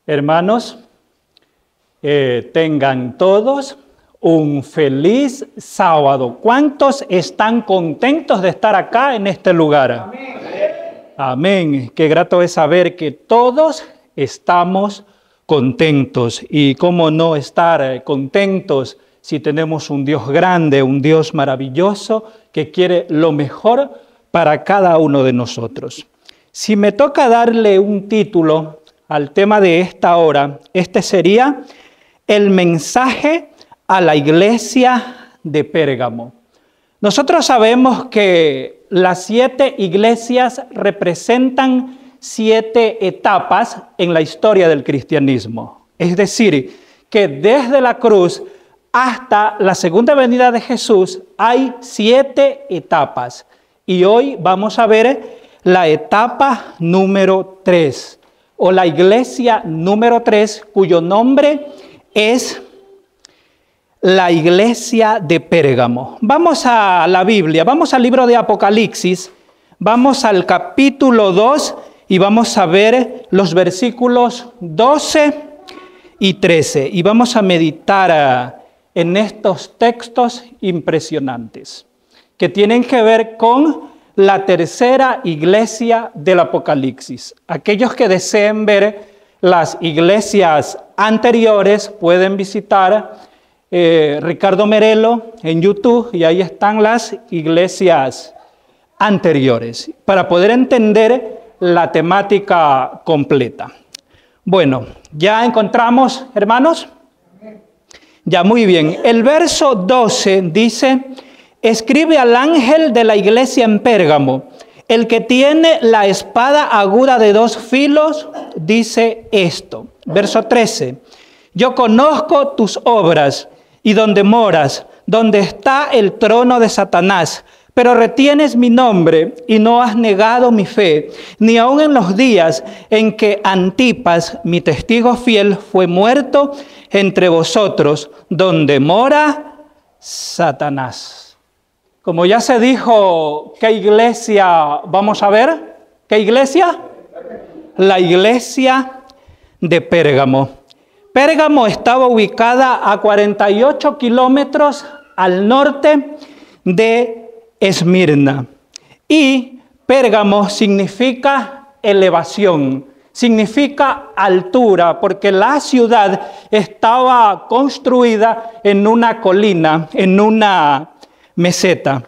Hermanos, tengan todos un feliz sábado. ¿Cuántos están contentos de estar acá en este lugar? Amén. Amén. Qué grato es saber que todos estamos contentos. Y cómo no estar contentos si tenemos un Dios grande, un Dios maravilloso que quiere lo mejor para cada uno de nosotros. Si me toca darle un título al tema de esta hora, este sería el mensaje a la iglesia de Pérgamo. Nosotros sabemos que las 7 iglesias representan 7 etapas en la historia del cristianismo. Es decir, que desde la cruz hasta la segunda venida de Jesús hay 7 etapas. Y hoy vamos a ver la etapa número 3, o la iglesia número 3, cuyo nombre es la iglesia de Pérgamo. Vamos a la Biblia, vamos al libro de Apocalipsis, vamos al capítulo 2 y vamos a ver los versículos 12 y 13. Y vamos a meditar en estos textos impresionantes que tienen que ver con la tercera iglesia del Apocalipsis. Aquellos que deseen ver las iglesias anteriores pueden visitar Ricardo Merelo en YouTube y ahí están las iglesias anteriores para poder entender la temática completa. Bueno, ¿ya encontramos, hermanos? Ya, muy bien. El verso 12 dice: escribe al ángel de la iglesia en Pérgamo, el que tiene la espada aguda de 2 filos, dice esto. Verso 13, yo conozco tus obras y donde moras, donde está el trono de Satanás, pero retienes mi nombre y no has negado mi fe, ni aun en los días en que Antipas, mi testigo fiel, fue muerto entre vosotros, donde mora Satanás. Como ya se dijo, ¿qué iglesia vamos a ver? ¿Qué iglesia? La iglesia de Pérgamo. Pérgamo estaba ubicada a 48 kilómetros al norte de Esmirna. Y Pérgamo significa elevación, significa altura, porque la ciudad estaba construida en una colina, en una meseta.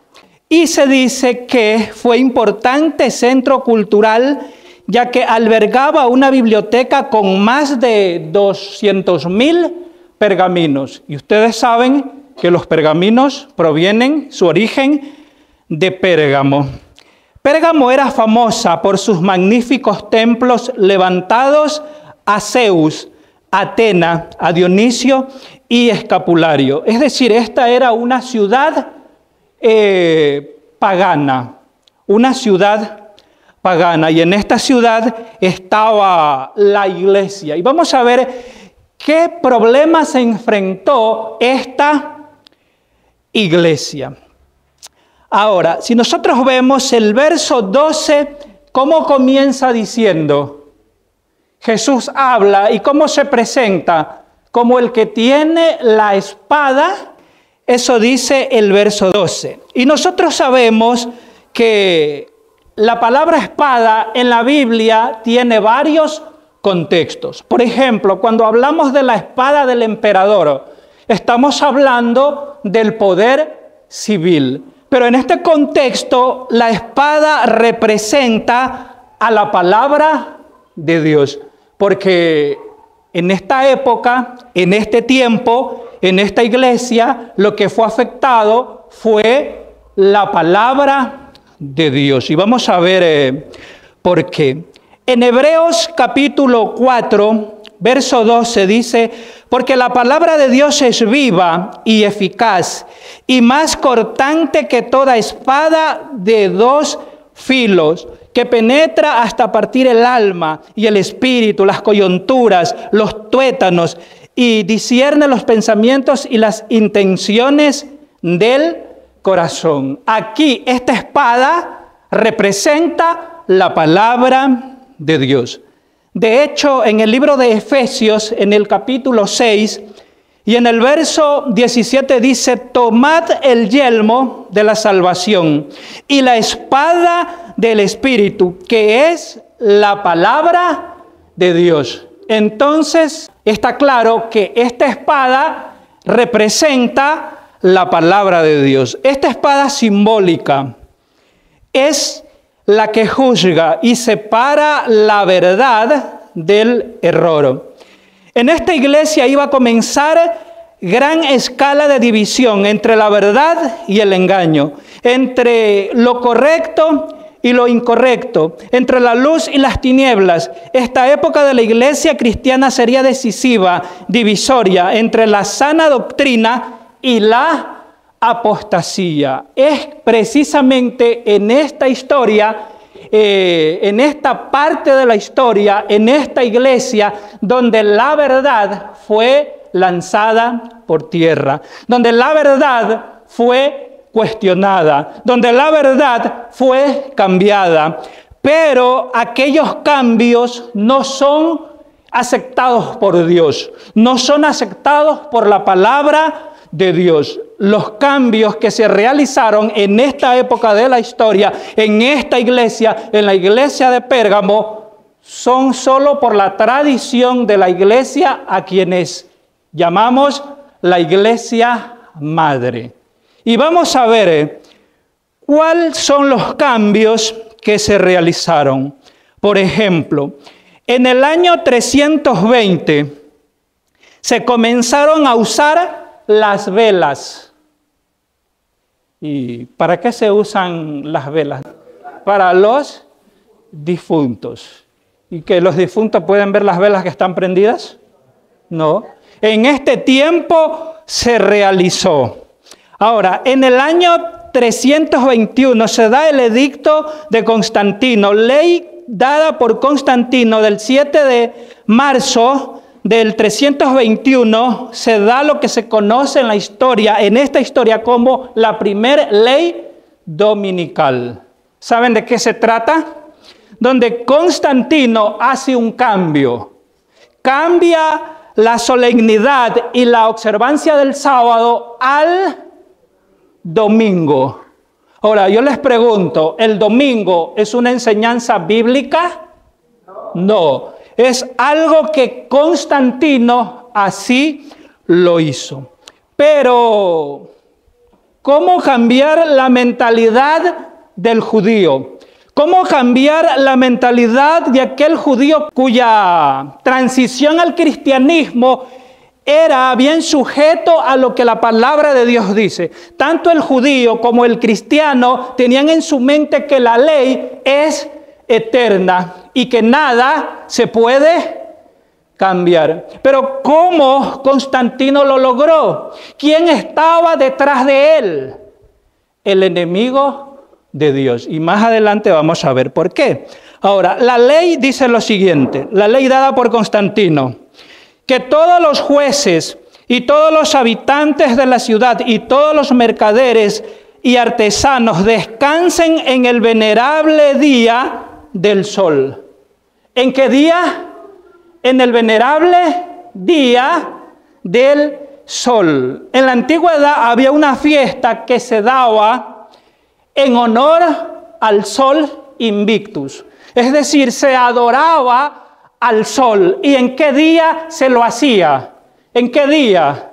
Y se dice que fue importante centro cultural, ya que albergaba una biblioteca con más de 200.000 pergaminos. Y ustedes saben que los pergaminos provienen, su origen, de Pérgamo. Pérgamo era famosa por sus magníficos templos levantados a Zeus, a Atena, a Dionisio y Escapulario. Es decir, esta era una ciudad pagana, una ciudad pagana, y en esta ciudad estaba la iglesia. Y vamos a ver qué problemas se enfrentó esta iglesia. Ahora, si nosotros vemos el verso 12, ¿cómo comienza diciendo? Jesús habla y cómo se presenta, como el que tiene la espada. Eso dice el verso 12. Y nosotros sabemos que la palabra espada en la Biblia tiene varios contextos. Por ejemplo, cuando hablamos de la espada del emperador, estamos hablando del poder civil. Pero en este contexto, la espada representa a la palabra de Dios. Porque en esta época, en este tiempo, en esta iglesia, lo que fue afectado fue la palabra de Dios. Y vamos a ver por qué. En Hebreos capítulo 4, verso 12 dice: porque la palabra de Dios es viva y eficaz, y más cortante que toda espada de 2 filos, que penetra hasta partir el alma y el espíritu, las coyunturas, los tuétanos, y discierne los pensamientos y las intenciones del corazón. Aquí esta espada representa la palabra de Dios. De hecho, en el libro de Efesios, en el capítulo 6, y en el verso 17 dice, tomad el yelmo de la salvación y la espada del Espíritu, que es la palabra de Dios. Entonces, está claro que esta espada representa la palabra de Dios. Esta espada simbólica es la que juzga y separa la verdad del error. En esta iglesia iba a comenzar gran escala de división entre la verdad y el engaño, entre lo correcto y lo incorrecto, entre la luz y las tinieblas. Esta época de la iglesia cristiana sería decisiva, divisoria entre la sana doctrina y la apostasía. Es precisamente en esta historia, en esta parte de la historia, en esta iglesia, donde la verdad fue lanzada por tierra, donde la verdad fue cuestionada, donde la verdad fue cambiada. Pero aquellos cambios no son aceptados por Dios, no son aceptados por la palabra de Dios. Los cambios que se realizaron en esta época de la historia, en esta iglesia, en la iglesia de Pérgamo, son solo por la tradición de la iglesia a quienes llamamos la iglesia madre. Y vamos a ver cuáles son los cambios que se realizaron. Por ejemplo, en el año 320 se comenzaron a usar las velas. ¿Y para qué se usan las velas? Para los difuntos. ¿Y que los difuntos pueden ver las velas que están prendidas? No. En este tiempo se realizó. Ahora, en el año 321 se da el edicto de Constantino, ley dada por Constantino del 7 de marzo del 321, se da lo que se conoce en la historia, en esta historia, como la primera ley dominical. ¿Saben de qué se trata? Donde Constantino hace un cambio. Cambia la solemnidad y la observancia del sábado al domingo. Ahora, yo les pregunto, ¿el domingo es una enseñanza bíblica? No. Es algo que Constantino así lo hizo. Pero, ¿cómo cambiar la mentalidad del judío? ¿Cómo cambiar la mentalidad de aquel judío cuya transición al cristianismo era bien sujeto a lo que la palabra de Dios dice? Tanto el judío como el cristiano tenían en su mente que la ley es eterna y que nada se puede cambiar. Pero ¿cómo Constantino lo logró? ¿Quién estaba detrás de él? El enemigo de Dios. Y más adelante vamos a ver por qué. Ahora, la ley dice lo siguiente, la ley dada por Constantino, que todos los jueces y todos los habitantes de la ciudad y todos los mercaderes y artesanos descansen en el venerable día del sol. ¿En qué día? En el venerable día del sol. En la antigüedad había una fiesta que se daba en honor al sol Invictus. Es decir, se adoraba al sol. ¿Y en qué día se lo hacía? ¿En qué día?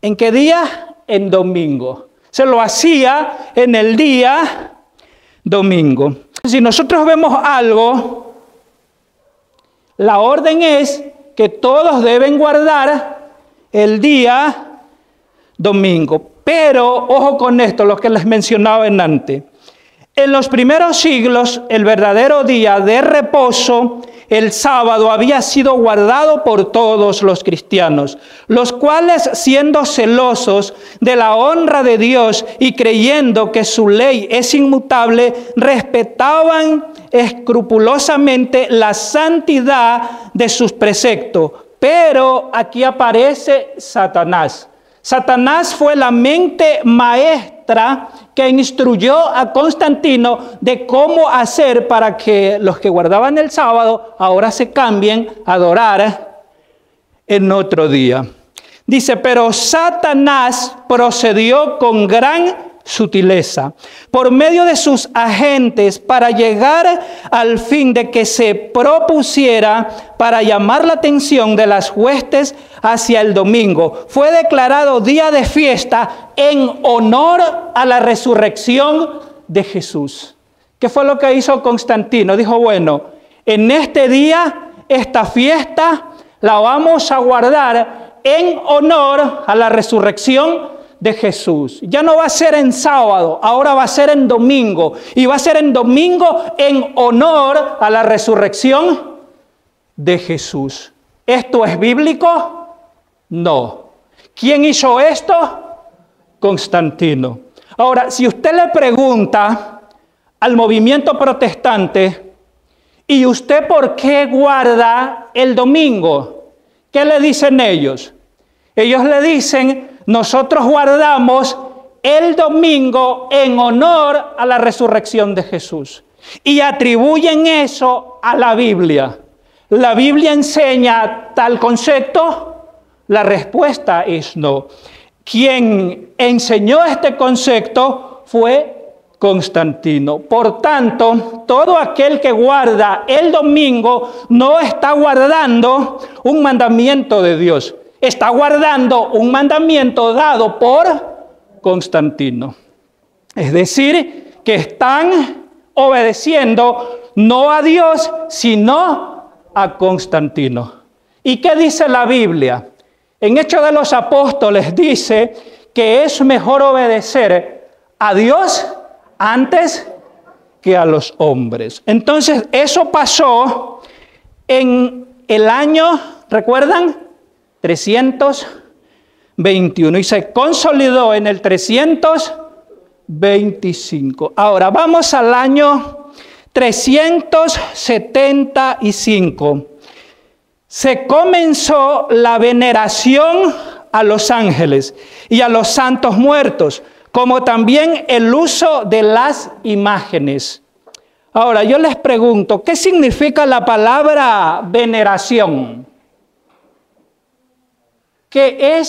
¿En qué día? En domingo. Se lo hacía en el día domingo. Si nosotros vemos algo, la orden es que todos deben guardar el día domingo. Pero, ojo con esto, lo que les mencionaba antes. En los primeros siglos, el verdadero día de reposo, el sábado, había sido guardado por todos los cristianos, los cuales, siendo celosos de la honra de Dios y creyendo que su ley es inmutable, respetaban escrupulosamente la santidad de sus preceptos. Pero aquí aparece Satanás. Satanás fue la mente maestra maestra que instruyó a Constantino de cómo hacer para que los que guardaban el sábado ahora se cambien a adorar en otro día. Dice, pero Satanás procedió con gran sutileza por medio de sus agentes para llegar al fin de que se propusiera para llamar la atención de las huestes hacia el domingo. Fue declarado día de fiesta en honor a la resurrección de Jesús. ¿Qué fue lo que hizo Constantino? Dijo, bueno, en este día, esta fiesta la vamos a guardar en honor a la resurrección de Jesús. Ya no va a ser en sábado, ahora va a ser en domingo. Y va a ser en domingo en honor a la resurrección de Jesús. ¿Esto es bíblico? No. ¿Quién hizo esto? Constantino. Ahora, si usted le pregunta al movimiento protestante, ¿y usted por qué guarda el domingo? ¿Qué le dicen ellos? Ellos le dicen, nosotros guardamos el domingo en honor a la resurrección de Jesús. Y atribuyen eso a la Biblia. ¿La Biblia enseña tal concepto? La respuesta es no. Quien enseñó este concepto fue Constantino. Por tanto, todo aquel que guarda el domingo no está guardando un mandamiento de Dios. Está guardando un mandamiento dado por Constantino. Es decir, que están obedeciendo no a Dios, sino a Constantino. ¿Y qué dice la Biblia? En Hechos de los Apóstoles dice que es mejor obedecer a Dios antes que a los hombres. Entonces, eso pasó en el año, ¿recuerdan? 321 y se consolidó en el 325. Ahora vamos al año 375. Se comenzó la veneración a los ángeles y a los santos muertos, como también el uso de las imágenes. Ahora yo les pregunto, ¿qué significa la palabra veneración? ¿Qué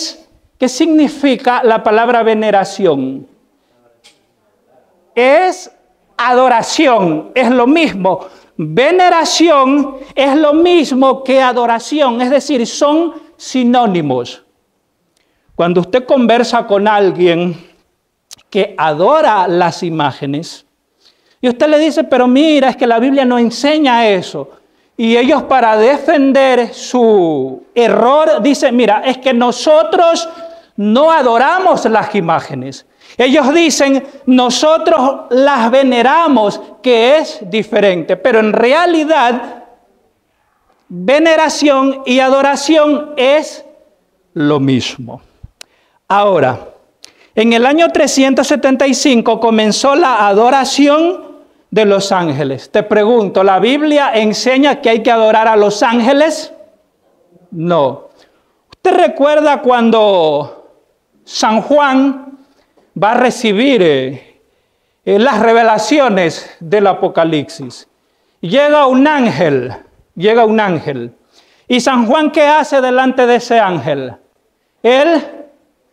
significa la palabra veneración? Es adoración, es lo mismo. Veneración es lo mismo que adoración, es decir, son sinónimos. Cuando usted conversa con alguien que adora las imágenes, y usted le dice, pero mira, es que la Biblia no enseña eso. Y ellos, para defender su error, dicen, mira, es que nosotros no adoramos las imágenes. Ellos dicen, nosotros las veneramos, que es diferente. Pero en realidad, veneración y adoración es lo mismo. Ahora, en el año 375 comenzó la adoración de los ángeles. Te pregunto, ¿la Biblia enseña que hay que adorar a los ángeles? No. ¿Usted recuerda cuando San Juan va a recibir las revelaciones del Apocalipsis? Llega un ángel. ¿Y San Juan qué hace delante de ese ángel? Él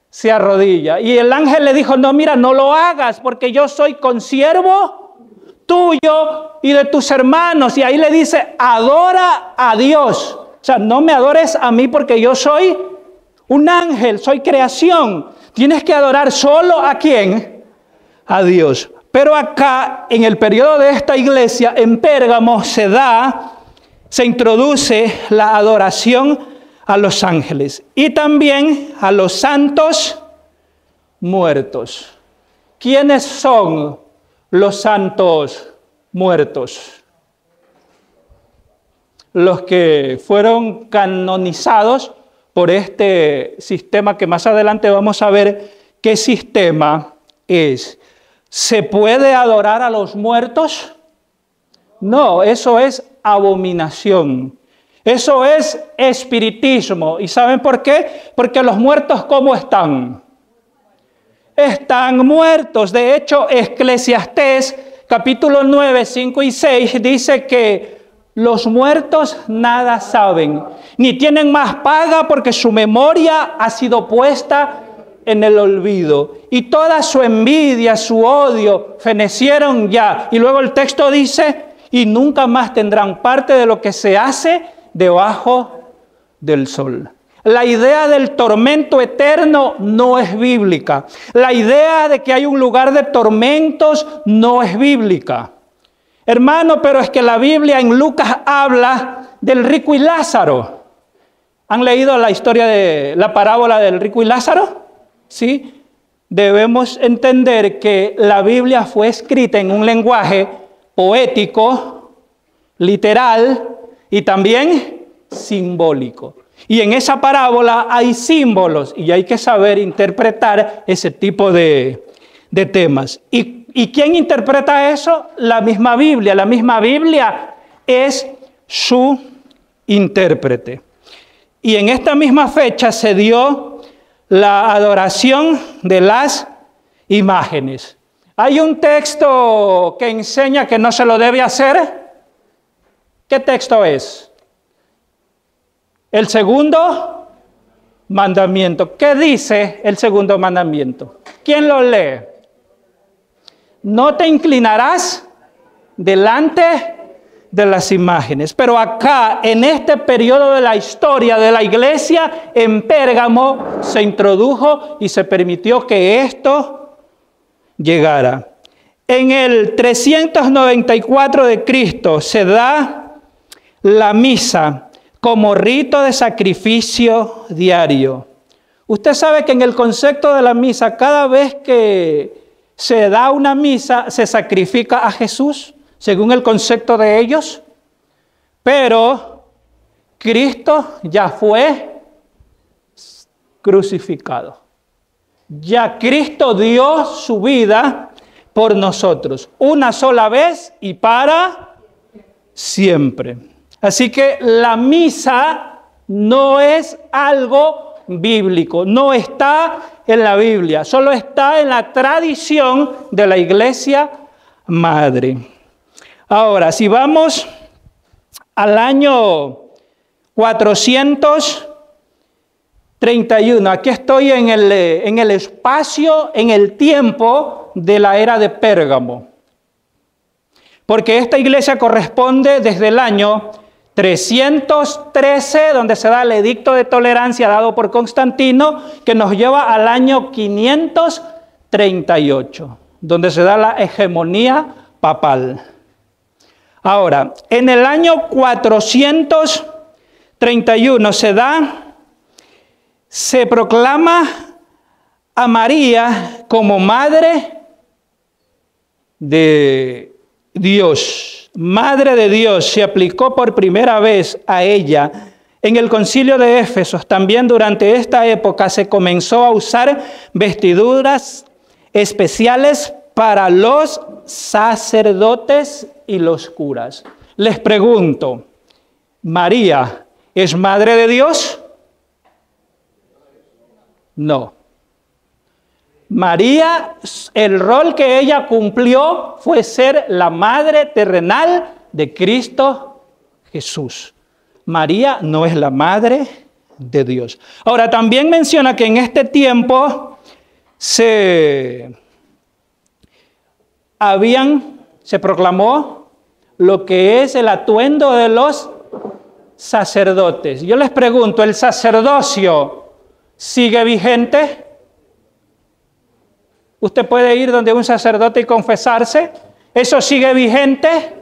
se arrodilla. Y el ángel le dijo, no, mira, no lo hagas porque yo soy consiervo tuyo y de tus hermanos. Y ahí le dice, adora a Dios. O sea, no me adores a mí porque yo soy un ángel, soy creación. Tienes que adorar solo ¿a quién? A Dios. Pero acá, en el periodo de esta iglesia, en Pérgamo, se introduce la adoración a los ángeles y también a los santos muertos. ¿Quiénes son los santos muertos? Los que fueron canonizados por este sistema que más adelante vamos a ver qué sistema es. ¿Se puede adorar a los muertos? No, eso es abominación. Eso es espiritismo. ¿Y saben por qué? Porque los muertos, ¿cómo están? están muertos. De hecho, Eclesiastés, capítulo 9, 5 y 6, dice que los muertos nada saben, ni tienen más paga porque su memoria ha sido puesta en el olvido. Y toda su envidia, su odio, fenecieron ya. Y luego el texto dice, y nunca más tendrán parte de lo que se hace debajo del sol. La idea del tormento eterno no es bíblica. La idea de que hay un lugar de tormentos no es bíblica. Hermano, pero es que la Biblia en Lucas habla del rico y Lázaro. ¿Han leído la historia de la parábola del rico y Lázaro? Sí. Debemos entender que la Biblia fue escrita en un lenguaje poético, literal y también simbólico. Y en esa parábola hay símbolos y hay que saber interpretar ese tipo de temas. ¿Y quién interpreta eso? La misma Biblia. La misma Biblia es su intérprete. Y en esta misma fecha se dio la adoración de las imágenes. Hay un texto que enseña que no se lo debe hacer. ¿Qué texto es? El segundo mandamiento. ¿Qué dice el segundo mandamiento? ¿Quién lo lee? No te inclinarás delante de las imágenes. Pero acá, en este periodo de la historia de la iglesia, en Pérgamo, se introdujo y se permitió que esto llegara. En el 394 de Cristo se da la misa como rito de sacrificio diario. Usted sabe que en el concepto de la misa, cada vez que se da una misa, se sacrifica a Jesús, según el concepto de ellos. Pero Cristo ya fue crucificado. Ya Cristo dio su vida por nosotros, una sola vez y para siempre. Así que la misa no es algo bíblico, no está en la Biblia, solo está en la tradición de la iglesia madre. Ahora, si vamos al año 431, aquí estoy en el espacio, en el tiempo de la era de Pérgamo, porque esta iglesia corresponde desde el año 313, donde se da el edicto de tolerancia dado por Constantino, que nos lleva al año 538, donde se da la hegemonía papal. Ahora, en el año 431 se proclama a María como madre de Dios. Madre de Dios, se aplicó por primera vez a ella en el concilio de Éfeso. También durante esta época se comenzó a usar vestiduras especiales para los sacerdotes y los curas. Les pregunto, ¿María es madre de Dios? No. María, el rol que ella cumplió fue ser la madre terrenal de Cristo Jesús. María no es la madre de Dios. Ahora, también menciona que en este tiempo se proclamó lo que es el atuendo de los sacerdotes. Yo les pregunto, ¿el sacerdocio sigue vigente? ¿Usted puede ir donde un sacerdote y confesarse? ¿Eso sigue vigente?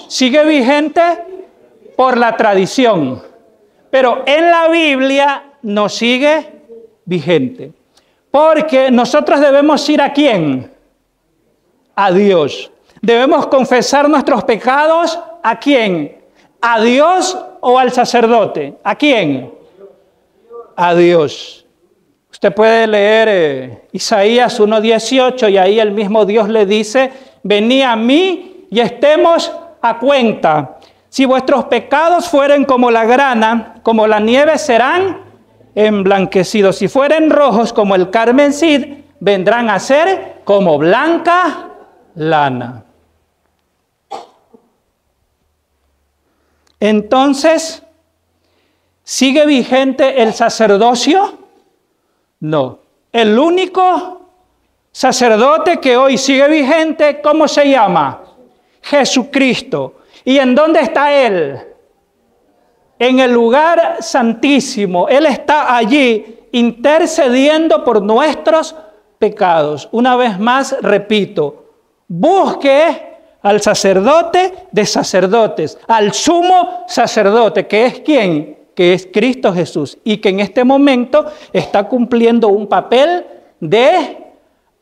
Sigue vigente por la tradición, pero en la Biblia no sigue vigente. Porque nosotros debemos ir ¿a quién? A Dios. Debemos confesar nuestros pecados ¿a quién? ¿A Dios o al sacerdote? ¿A quién? A Dios. Usted puede leer Isaías 1:18 y ahí el mismo Dios le dice, venid a mí y estemos a cuenta. Si vuestros pecados fueren como la grana, como la nieve serán emblanquecidos. Si fueren rojos como el carmesí, vendrán a ser como blanca lana. Entonces, ¿sigue vigente el sacerdocio? No. El único sacerdote que hoy sigue vigente, ¿cómo se llama? Jesucristo. ¿Y en dónde está Él? En el lugar santísimo. Él está allí intercediendo por nuestros pecados. Una vez más, repito, busque al sacerdote de sacerdotes, al sumo sacerdote, que es ¿quién? Que es Cristo Jesús, y que en este momento está cumpliendo un papel de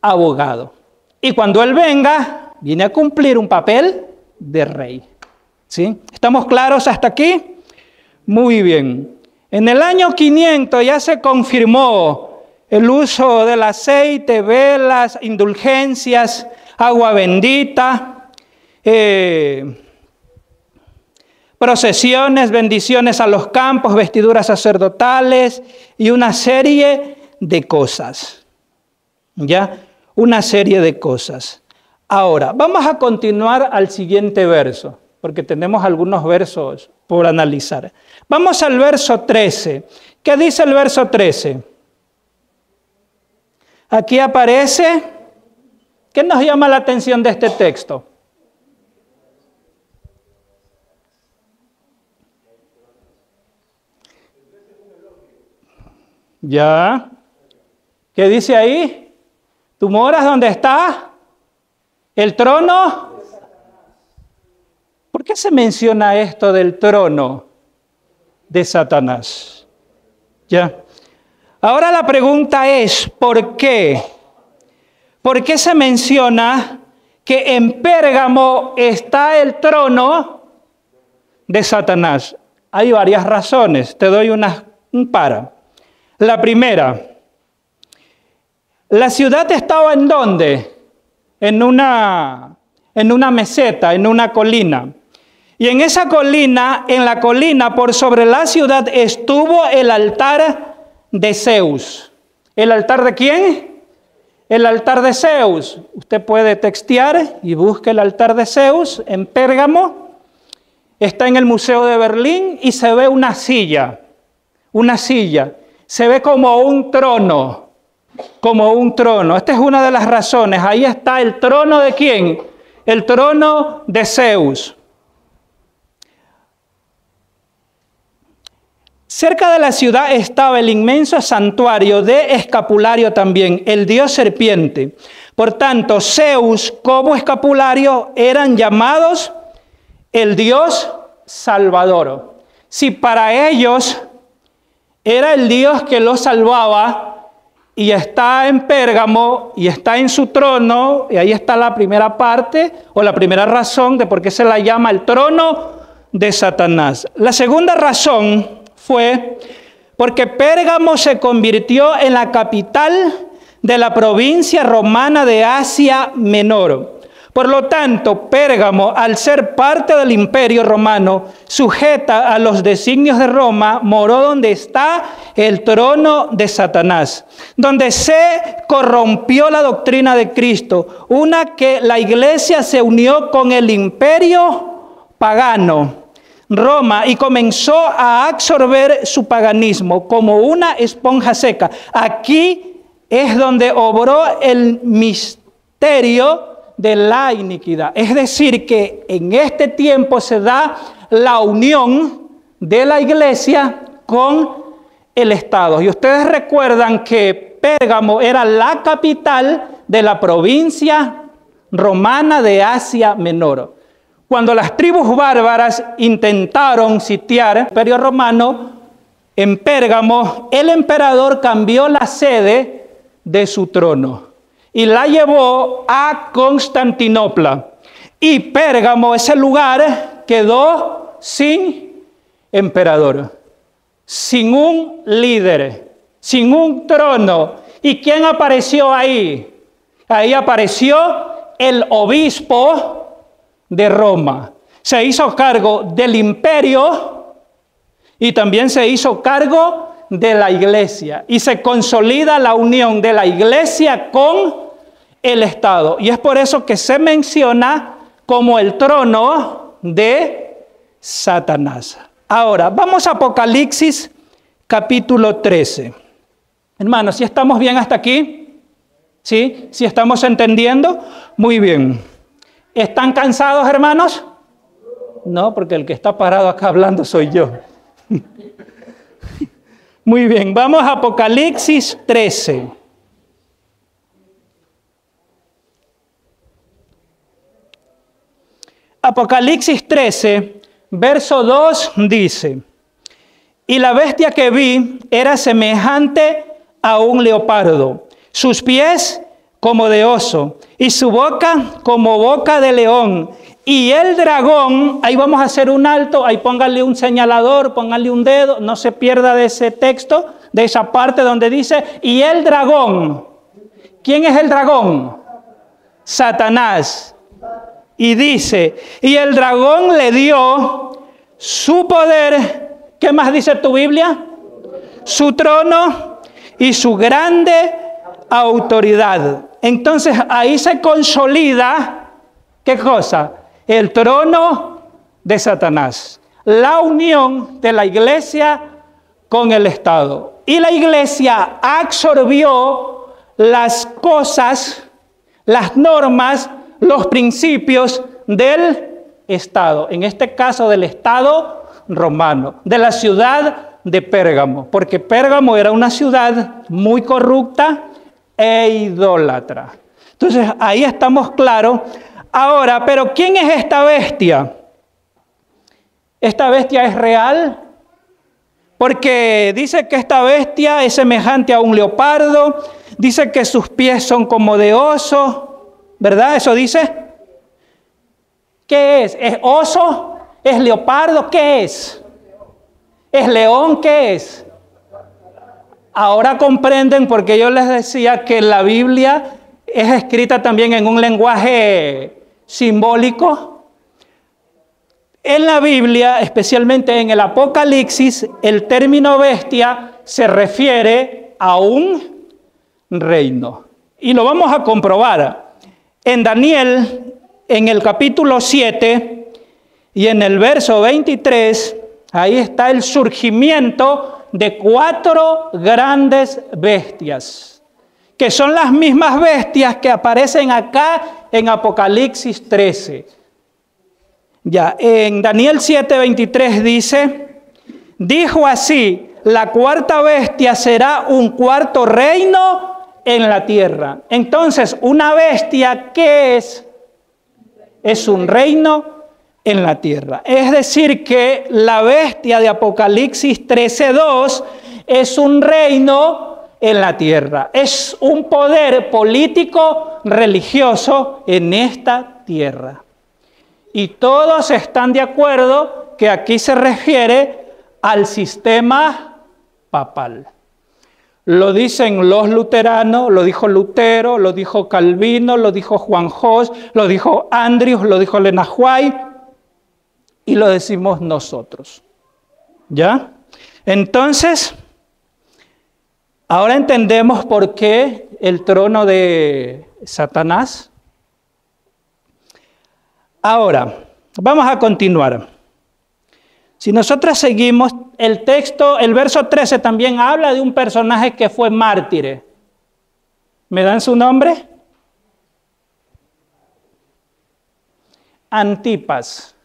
abogado. Y cuando Él venga, viene a cumplir un papel de rey. ¿Sí? ¿Estamos claros hasta aquí? Muy bien. En el año 500 ya se confirmó el uso del aceite, velas, indulgencias, agua bendita, procesiones, bendiciones a los campos, vestiduras sacerdotales y una serie de cosas. ¿Ya? Una serie de cosas. Ahora, vamos a continuar al siguiente verso, porque tenemos algunos versos por analizar. Vamos al verso 13. ¿Qué dice el verso 13? Aquí aparece, ¿qué nos llama la atención de este texto? ¿Ya? ¿Qué dice ahí? ¿Tú moras donde está el trono? ¿Por qué se menciona esto del trono de Satanás? ¿Ya? Ahora la pregunta es, ¿por qué? ¿Por qué se menciona que en Pérgamo está el trono de Satanás? Hay varias razones, te doy un par. La primera, la ciudad estaba ¿en dónde? En una meseta, en una colina. Y en esa colina, en la colina por sobre la ciudad estuvo el altar de Zeus. ¿El altar de quién? El altar de Zeus. Usted puede textear y busque el altar de Zeus en Pérgamo. Está en el Museo de Berlín y se ve una silla. Una silla. Se ve como un trono. Como un trono. Esta es una de las razones. Ahí está el trono de ¿quién? El trono de Zeus. Cerca de la ciudad estaba el inmenso santuario de Escapulario también, el dios serpiente. Por tanto, Zeus como Escapulario eran llamados el dios salvador. Si para ellos era el dios que los salvaba y está en Pérgamo y está en su trono, y ahí está la primera parte o la primera razón de por qué se la llama el trono de Satanás. La segunda razón fue porque Pérgamo se convirtió en la capital de la provincia romana de Asia Menor. Por lo tanto, Pérgamo, al ser parte del imperio romano, sujeta a los designios de Roma, moró donde está el trono de Satanás, donde se corrompió la doctrina de Cristo, una que la iglesia se unió con el imperio pagano, Roma, y comenzó a absorber su paganismo como una esponja seca. Aquí es donde obró el misterio de la iniquidad. Es decir, que en este tiempo se da la unión de la iglesia con el Estado. Y ustedes recuerdan que Pérgamo era la capital de la provincia romana de Asia Menor. Cuando las tribus bárbaras intentaron sitiar el imperio romano en Pérgamo, el emperador cambió la sede de su trono y la llevó a Constantinopla. Y Pérgamo, ese lugar, quedó sin emperador, sin un líder, sin un trono. ¿Y quién apareció ahí? Ahí apareció el obispo de Roma. Se hizo cargo del imperio y también se hizo cargo de la iglesia y se consolida la unión de la iglesia con el Estado. Y es por eso que se menciona como el trono de Satanás. Ahora, vamos a Apocalipsis capítulo 13. Hermanos, ¿sí estamos bien hasta aquí? ¿Sí? ¿Sí estamos entendiendo? Muy bien. ¿Están cansados, hermanos? No, porque el que está parado acá hablando soy yo. Muy bien, vamos a Apocalipsis 13. Apocalipsis 13, verso 2 dice: y la bestia que vi era semejante a un leopardo, sus pies como de oso, y su boca como boca de león. Y el dragón, ahí vamos a hacer un alto, ahí póngale un señalador, póngale un dedo, no se pierda de ese texto, de esa parte donde dice, y el dragón. ¿Quién es el dragón? Satanás. Y dice, y el dragón le dio su poder, ¿qué más dice tu Biblia? Su trono y su grande autoridad. Entonces ahí se consolida, ¿qué cosa? El trono de Satanás, la unión de la iglesia con el Estado. Y la iglesia absorbió las cosas, las normas, los principios del Estado, en este caso del Estado romano, de la ciudad de Pérgamo, porque Pérgamo era una ciudad muy corrupta e idólatra. Entonces ahí estamos claros. Ahora, pero ¿quién es esta bestia? ¿Esta bestia es real? Porque dice que esta bestia es semejante a un leopardo, dice que sus pies son como de oso, ¿verdad? ¿Eso dice? ¿Qué es? ¿Es oso? ¿Es leopardo? ¿Qué es? ¿Es león? ¿Qué es? Ahora comprenden porque yo les decía que la Biblia es escrita también en un lenguaje simbólico. En la Biblia, especialmente en el Apocalipsis, el término bestia se refiere a un reino. Y lo vamos a comprobar. En Daniel, en el capítulo 7 y en el verso 23, ahí está el surgimiento de 4 grandes bestias, que son las mismas bestias que aparecen acá en Apocalipsis 13. Ya, en Daniel 7:23 dice, dijo así, la cuarta bestia será un cuarto reino en la tierra. Entonces, una bestia, ¿qué es? Es un reino en la tierra. Es decir, que la bestia de Apocalipsis 13:2 es un reino en la tierra. Es un poder político religioso en esta tierra. Y todos están de acuerdo que aquí se refiere al sistema papal. Lo dicen los luteranos, lo dijo Lutero, lo dijo Calvino, lo dijo Juan Hus, lo dijo Andrews, lo dijo Elena White y lo decimos nosotros. ¿Ya? Entonces, ahora entendemos por qué el trono de Satanás. Ahora, vamos a continuar. Si nosotros seguimos, el texto, el verso 13 también habla de un personaje que fue mártir. ¿Me dan su nombre? Antipas.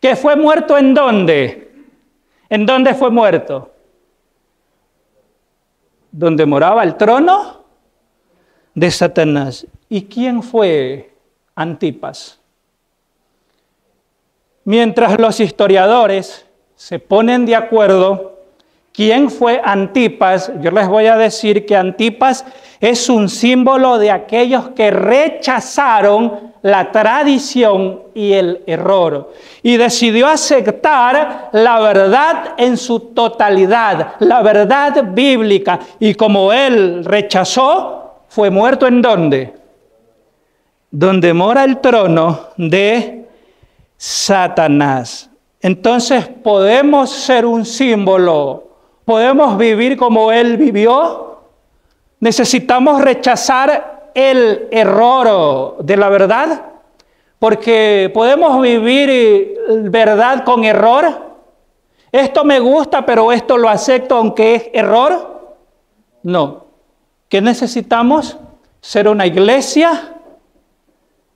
¿Que fue muerto en dónde? ¿En dónde fue muerto? ¿Donde moraba el trono de Satanás? ¿Y quién fue Antipas? Mientras los historiadores se ponen de acuerdo quién fue Antipas, yo les voy a decir que Antipas es un símbolo de aquellos que rechazaron la tradición y el error y decidió aceptar la verdad en su totalidad, la verdad bíblica. Y como él rechazó, fue muerto ¿en dónde? Donde mora el trono de Satanás. Entonces podemos ser un símbolo ¿Podemos vivir como Él vivió? ¿Necesitamos rechazar el error de la verdad? Porque podemos vivir verdad con error. Esto me gusta, pero esto lo acepto aunque es error. No. ¿Qué necesitamos? Ser una iglesia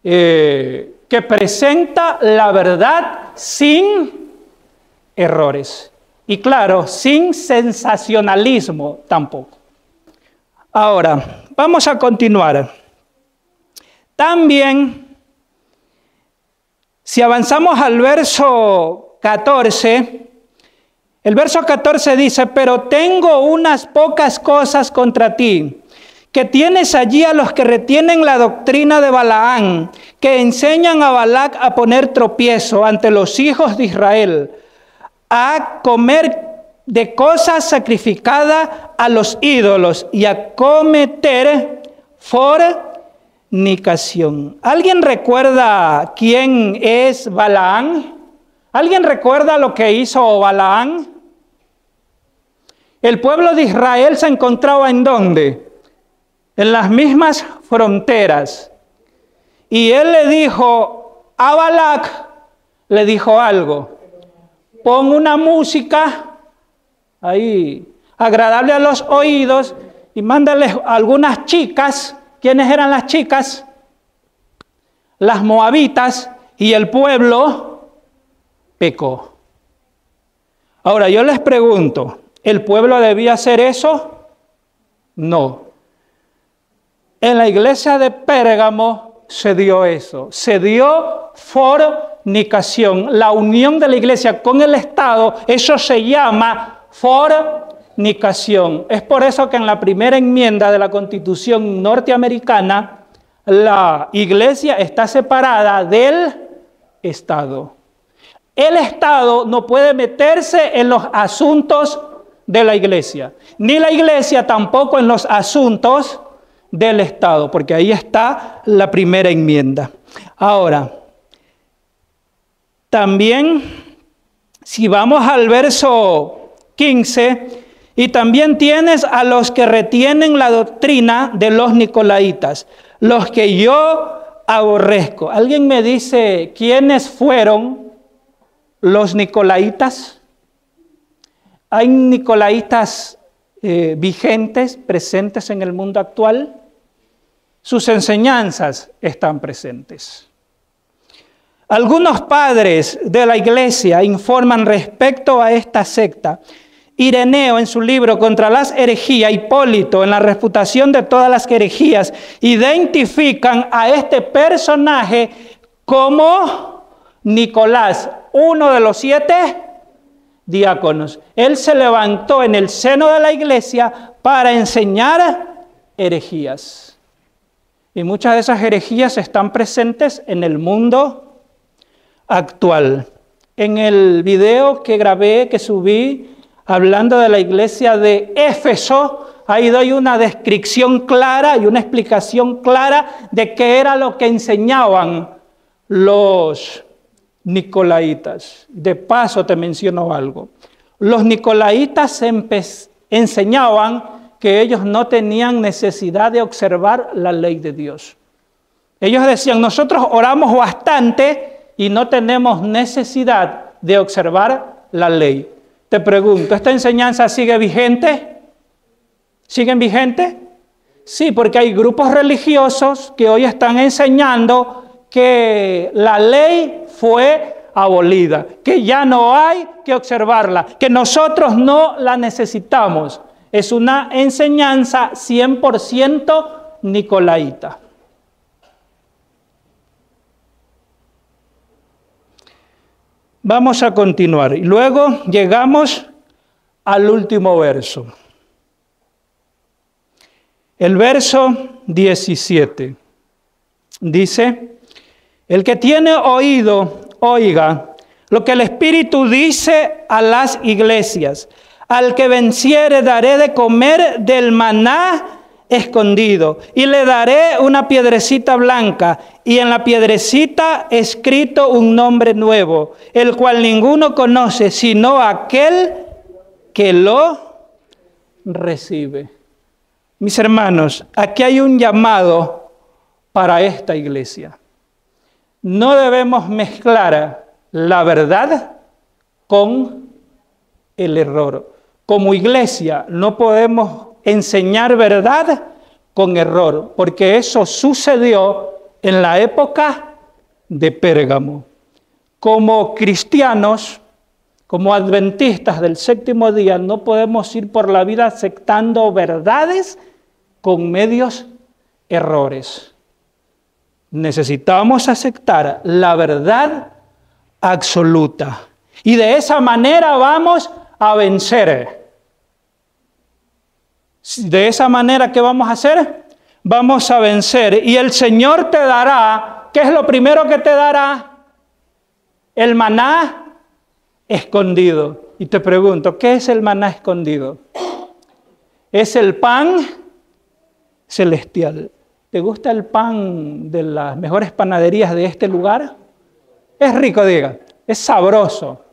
que presenta la verdad sin errores. Y claro, sin sensacionalismo tampoco. Ahora, vamos a continuar. También, si avanzamos al verso 14, el verso 14 dice, pero tengo unas pocas cosas contra ti, que tienes allí a los que retienen la doctrina de Balaán, que enseñan a Balac a poner tropiezo ante los hijos de Israel, a comer de cosas sacrificadas a los ídolos y a cometer fornicación. ¿Alguien recuerda quién es Balaán? ¿Alguien recuerda lo que hizo Balaán? El pueblo de Israel se encontraba ¿en dónde? En las mismas fronteras. Y él le dijo a Balac, le dijo algo. Pon una música ahí agradable a los oídos y mándales a algunas chicas. ¿Quiénes eran las chicas? Las moabitas, y el pueblo pecó. Ahora yo les pregunto, ¿el pueblo debía hacer eso? No. En la iglesia de Pérgamo se dio eso, se dio fornicación, la unión de la iglesia con el Estado, eso se llama fornicación. Es por eso que en la primera enmienda de la Constitución norteamericana, la iglesia está separada del Estado. El Estado no puede meterse en los asuntos de la iglesia, ni la iglesia tampoco en los asuntos del Estado, porque ahí está la primera enmienda. Ahora, también, si vamos al verso 15, y también tienes a los que retienen la doctrina de los nicolaitas, los que yo aborrezco. ¿Alguien me dice quiénes fueron los nicolaitas? ¿Hay nicolaitas vigentes, presentes en el mundo actual? Sus enseñanzas están presentes. Algunos padres de la iglesia informan respecto a esta secta. Ireneo en su libro Contra las herejías, Hipólito en la refutación de todas las herejías, identifican a este personaje como Nicolás, uno de los 7 diáconos. Él se levantó en el seno de la iglesia para enseñar herejías. Y muchas de esas herejías están presentes en el mundo actual. En el video que grabé, que subí, hablando de la iglesia de Éfeso, ahí doy una descripción clara y una explicación clara de qué era lo que enseñaban los nicolaitas. De paso te menciono algo. Los nicolaitas enseñaban que ellos no tenían necesidad de observar la ley de Dios. Ellos decían, nosotros oramos bastante y no tenemos necesidad de observar la ley. Te pregunto, ¿esta enseñanza sigue vigente? ¿Siguen vigentes? Sí, porque hay grupos religiosos que hoy están enseñando que la ley fue abolida, que ya no hay que observarla, que nosotros no la necesitamos. Es una enseñanza 100% nicolaita. Vamos a continuar y luego llegamos al último verso. El verso 17 dice, el que tiene oído, oiga lo que el Espíritu dice a las iglesias. Al que venciere daré de comer del maná escondido, y le daré una piedrecita blanca, y en la piedrecita escrito un nombre nuevo, el cual ninguno conoce, sino aquel que lo recibe. Mis hermanos, aquí hay un llamado para esta iglesia. No debemos mezclar la verdad con el error. Como iglesia no podemos enseñar verdad con error, porque eso sucedió en la época de Pérgamo. Como cristianos, como adventistas del séptimo día, no podemos ir por la vida aceptando verdades con medios errores. Necesitamos aceptar la verdad absoluta. Y de esa manera vamos a vencer. De esa manera, ¿qué vamos a hacer? Vamos a vencer. Y el Señor te dará, ¿qué es lo primero que te dará? El maná escondido. Y te pregunto, ¿qué es el maná escondido? Es el pan celestial. ¿Te gusta el pan de las mejores panaderías de este lugar? Es rico, diga. Es sabroso.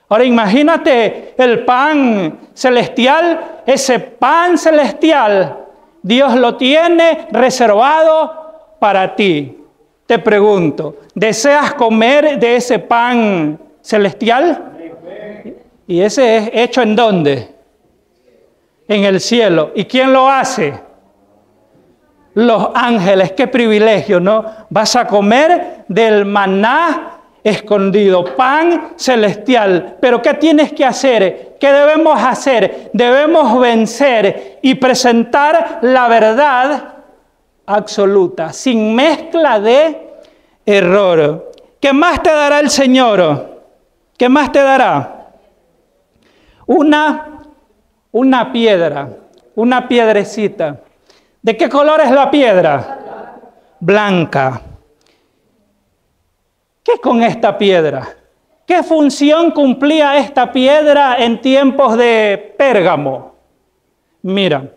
Ahora imagínate el pan celestial. Ese pan celestial, Dios lo tiene reservado para ti. Te pregunto, ¿deseas comer de ese pan celestial? ¿Y ese es hecho en dónde? En el cielo. ¿Y quién lo hace? Los ángeles. Qué privilegio, ¿no? Vas a comer del maná escondido, pan celestial. Pero ¿qué tienes que hacer? ¿Qué debemos hacer? Debemos vencer y presentar la verdad absoluta, sin mezcla de error. ¿Qué más te dará el Señor? ¿Qué más te dará? Una piedra, una piedrecita. ¿De qué color es la piedra? Blanca. ¿Qué con esta piedra? ¿Qué función cumplía esta piedra en tiempos de Pérgamo? Mira,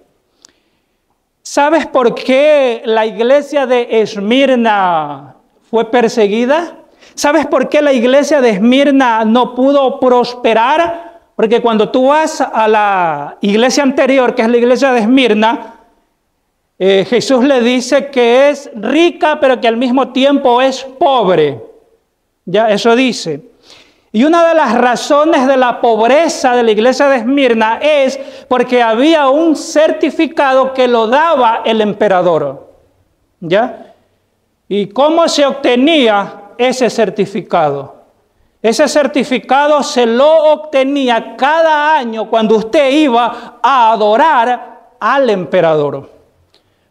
¿sabes por qué la iglesia de Esmirna fue perseguida? ¿Sabes por qué la iglesia de Esmirna no pudo prosperar? Porque cuando tú vas a la iglesia anterior, que es la iglesia de Esmirna, Jesús le dice que es rica, pero que al mismo tiempo es pobre. Ya, eso dice. Y una de las razones de la pobreza de la iglesia de Esmirna es porque había un certificado que lo daba el emperador. ¿Ya? ¿Y cómo se obtenía ese certificado? Ese certificado se lo obtenía cada año cuando usted iba a adorar al emperador.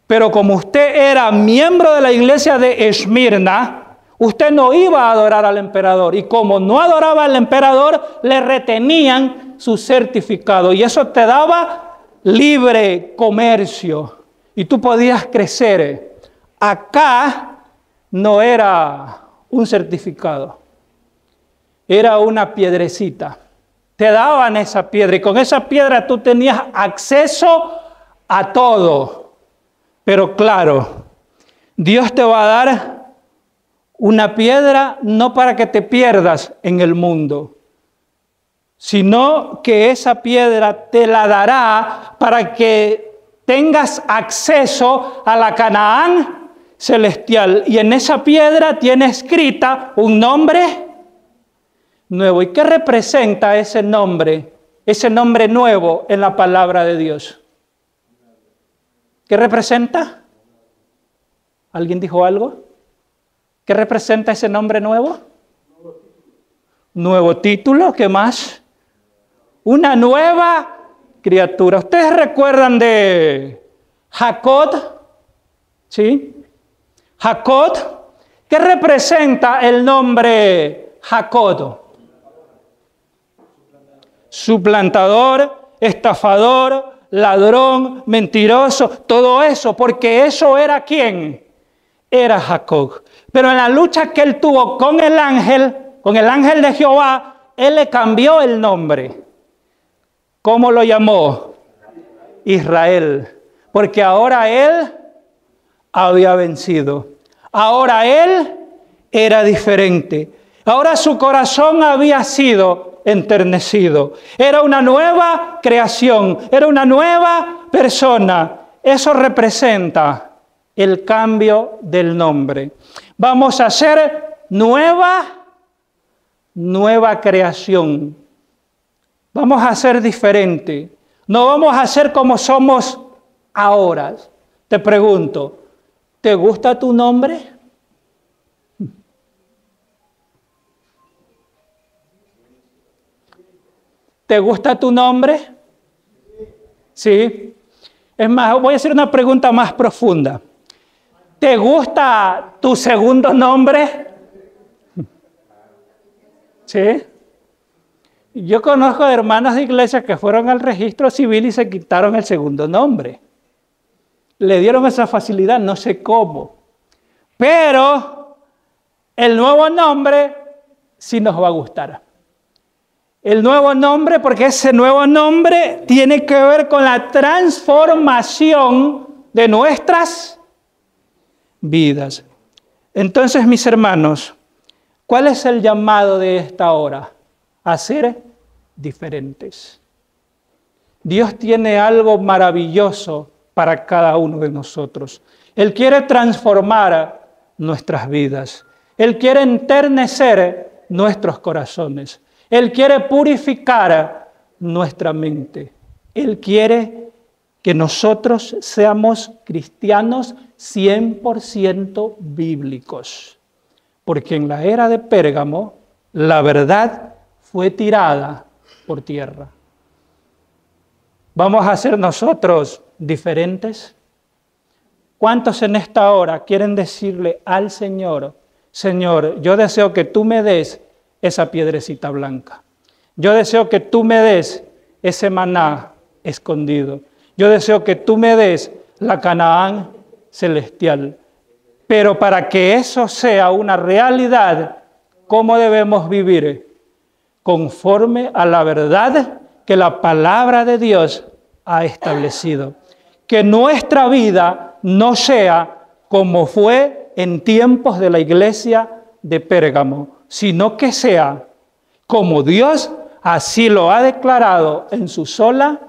Pero como usted era miembro de la iglesia de Esmirna, usted no iba a adorar al emperador. Y como no adoraba al emperador, le retenían su certificado. Y eso te daba libre comercio. Y tú podías crecer. Acá no era un certificado. Era una piedrecita. Te daban esa piedra. Y con esa piedra tú tenías acceso a todo. Pero claro, Dios te va a dar una piedra no para que te pierdas en el mundo, sino que esa piedra te la dará para que tengas acceso a la Canaán celestial. Y en esa piedra tiene escrita un nombre nuevo. ¿Y qué representa ese nombre nuevo en la palabra de Dios? ¿Qué representa? ¿Alguien dijo algo? ¿Qué representa ese nombre nuevo? Nuevo título, ¿qué más? Una nueva criatura. ¿Ustedes recuerdan de Jacob? ¿Sí? Jacob. ¿Qué representa el nombre Jacob? Suplantador, estafador, ladrón, mentiroso, todo eso, porque eso era ¿quién? Era Jacob. Pero en la lucha que él tuvo con el ángel de Jehová, él le cambió el nombre. ¿Cómo lo llamó? Israel. Porque ahora él había vencido. Ahora él era diferente. Ahora su corazón había sido sido enternecido. Era una nueva creación, era una nueva persona. Eso representa el cambio del nombre. Vamos a ser nueva creación. Vamos a ser diferente. No vamos a ser como somos ahora. Te pregunto, ¿te gusta tu nombre? ¿Te gusta tu nombre? Sí. Es más, voy a hacer una pregunta más profunda. ¿Te gusta tu segundo nombre? ¿Sí? Yo conozco hermanos de iglesia que fueron al registro civil y se quitaron el segundo nombre. Le dieron esa facilidad, no sé cómo. Pero el nuevo nombre sí nos va a gustar. El nuevo nombre, porque ese nuevo nombre tiene que ver con la transformación de nuestras vidas. Entonces, mis hermanos, ¿cuál es el llamado de esta hora? A ser diferentes. Dios tiene algo maravilloso para cada uno de nosotros. Él quiere transformar nuestras vidas. Él quiere enternecer nuestros corazones. Él quiere purificar nuestra mente. Él quiere que nosotros seamos cristianos 100% bíblicos. Porque en la era de Pérgamo, la verdad fue tirada por tierra. ¿Vamos a ser nosotros diferentes? ¿Cuántos en esta hora quieren decirle al Señor, Señor, yo deseo que tú me des esa piedrecita blanca? Yo deseo que tú me des ese maná escondido. Yo deseo que tú me des la Canaán celestial. Pero para que eso sea una realidad, ¿cómo debemos vivir? Conforme a la verdad que la palabra de Dios ha establecido. Que nuestra vida no sea como fue en tiempos de la iglesia de Pérgamo, sino que sea como Dios así lo ha declarado en su sola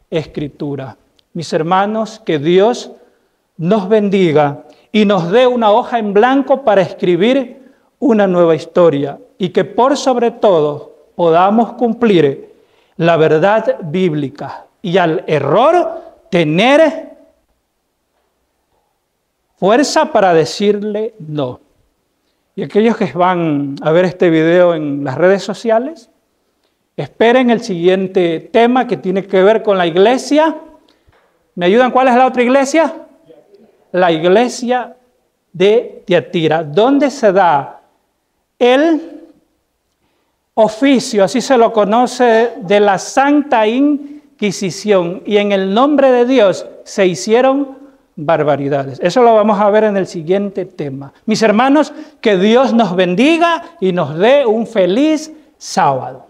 Escritura. Mis hermanos, que Dios nos bendiga y nos dé una hoja en blanco para escribir una nueva historia y que por sobre todo podamos cumplir la verdad bíblica y al error tener fuerza para decirle no. Y aquellos que van a ver este video en las redes sociales, esperen el siguiente tema que tiene que ver con la iglesia. ¿Me ayudan? ¿Cuál es la otra iglesia? La iglesia de Tiatira, donde se da el oficio, así se lo conoce, de la Santa Inquisición. Y en el nombre de Dios se hicieron barbaridades. Eso lo vamos a ver en el siguiente tema. Mis hermanos, que Dios nos bendiga y nos dé un feliz sábado.